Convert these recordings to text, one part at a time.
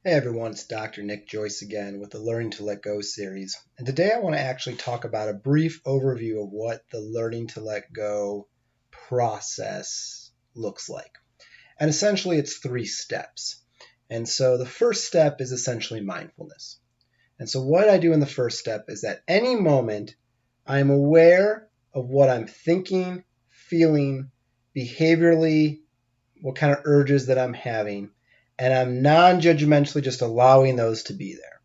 Hey everyone, it's Dr. Nick Joyce again with the Learning to Let Go series. And today I want to actually talk about a brief overview of what the Learning to Let Go process looks like. And essentially it's 3 steps. And so the first step is essentially mindfulness. And so what I do in the first step is at any moment I'm aware of what I'm thinking, feeling, behaviorally, what kind of urges that I'm having, and I'm non-judgmentally just allowing those to be there.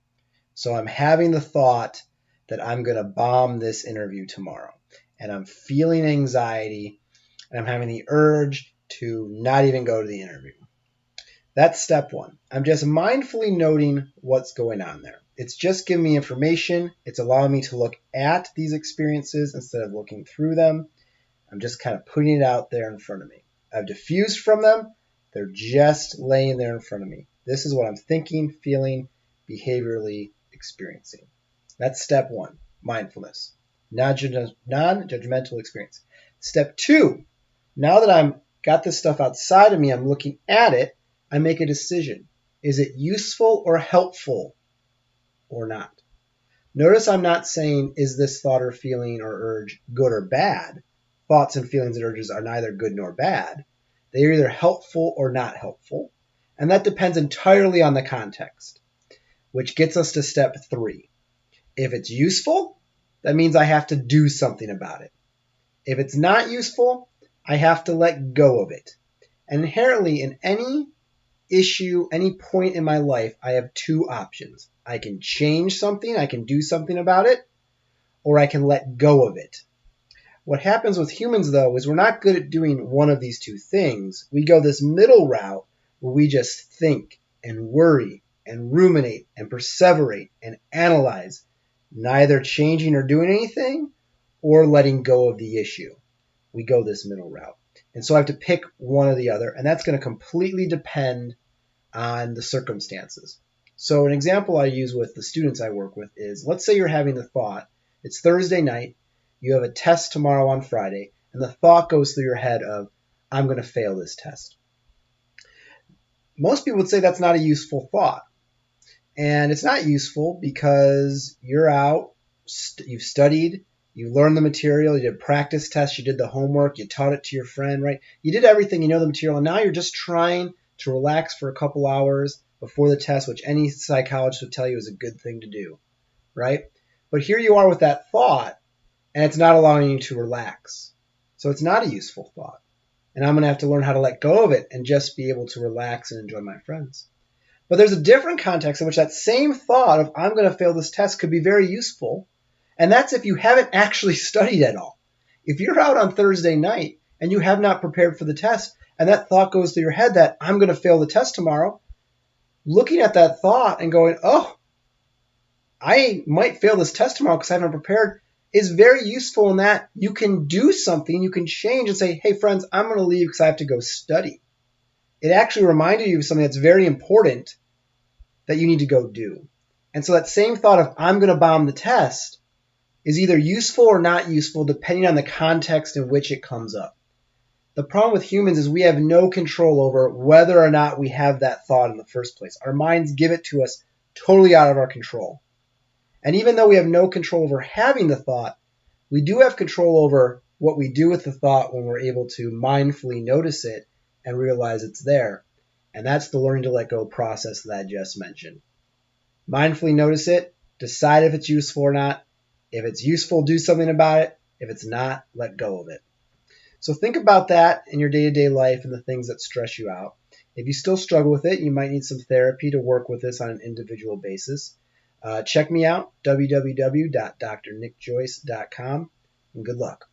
So I'm having the thought that I'm going to bomb this interview tomorrow, and I'm feeling anxiety, and I'm having the urge to not even go to the interview. That's step 1. I'm just mindfully noting what's going on there. It's just giving me information. It's allowing me to look at these experiences instead of looking through them. I'm just kind of putting it out there in front of me. I've diffused from them. They're just laying there in front of me. This is what I'm thinking, feeling, behaviorally experiencing. That's step 1, mindfulness, non-judgmental experience. Step 2, now that I'm got this stuff outside of me, I'm looking at it, I make a decision. Is it useful or helpful or not? Notice I'm not saying, is this thought or feeling or urge good or bad? Thoughts and feelings and urges are neither good nor bad. They are either helpful or not helpful. And that depends entirely on the context, which gets us to step 3. If it's useful, that means I have to do something about it. If it's not useful, I have to let go of it. And inherently, in any issue, any point in my life, I have 2 options. I can change something, I can do something about it, or I can let go of it. What happens with humans, though, is we're not good at doing one of these 2 things. We go this middle route where we just think and worry and ruminate and perseverate and analyze, neither changing or doing anything or letting go of the issue. We go this middle route. And so I have to pick one or the other, and that's going to completely depend on the circumstances. So an example I use with the students I work with is, let's say you're having the thought, it's Thursday night, you have a test tomorrow on Friday, and the thought goes through your head of, I'm going to fail this test. Most people would say that's not a useful thought. And it's not useful because you're out, you've studied, you learned the material, you did practice tests, you did the homework, you taught it to your friend, right? You did everything, you know the material, and now you're just trying to relax for a couple hours before the test, which any psychologist would tell you is a good thing to do, right? But here you are with that thought, and it's not allowing you to relax. So it's not a useful thought. And I'm going to have to learn how to let go of it and just be able to relax and enjoy my friends. But there's a different context in which that same thought of I'm going to fail this test could be very useful. And that's if you haven't actually studied at all. If you're out on Thursday night and you have not prepared for the test, and that thought goes through your head that I'm going to fail the test tomorrow, looking at that thought and going, oh, I might fail this test tomorrow because I haven't prepared, is very useful in that you can do something, you can change and say, hey friends, I'm going to leave because I have to go study. It actually reminded you of something that's very important that you need to go do. And so that same thought of I'm going to bomb the test is either useful or not useful depending on the context in which it comes up. The problem with humans is we have no control over whether or not we have that thought in the first place. Our minds give it to us totally out of our control. And even though we have no control over having the thought, we do have control over what we do with the thought when we're able to mindfully notice it and realize it's there. And that's the learning to let go process that I just mentioned. Mindfully notice it, decide if it's useful or not. If it's useful, do something about it. If it's not, let go of it. So think about that in your day-to-day life and the things that stress you out. If you still struggle with it, you might need some therapy to work with this on an individual basis. Check me out, www.drnickjoyce.com, and good luck.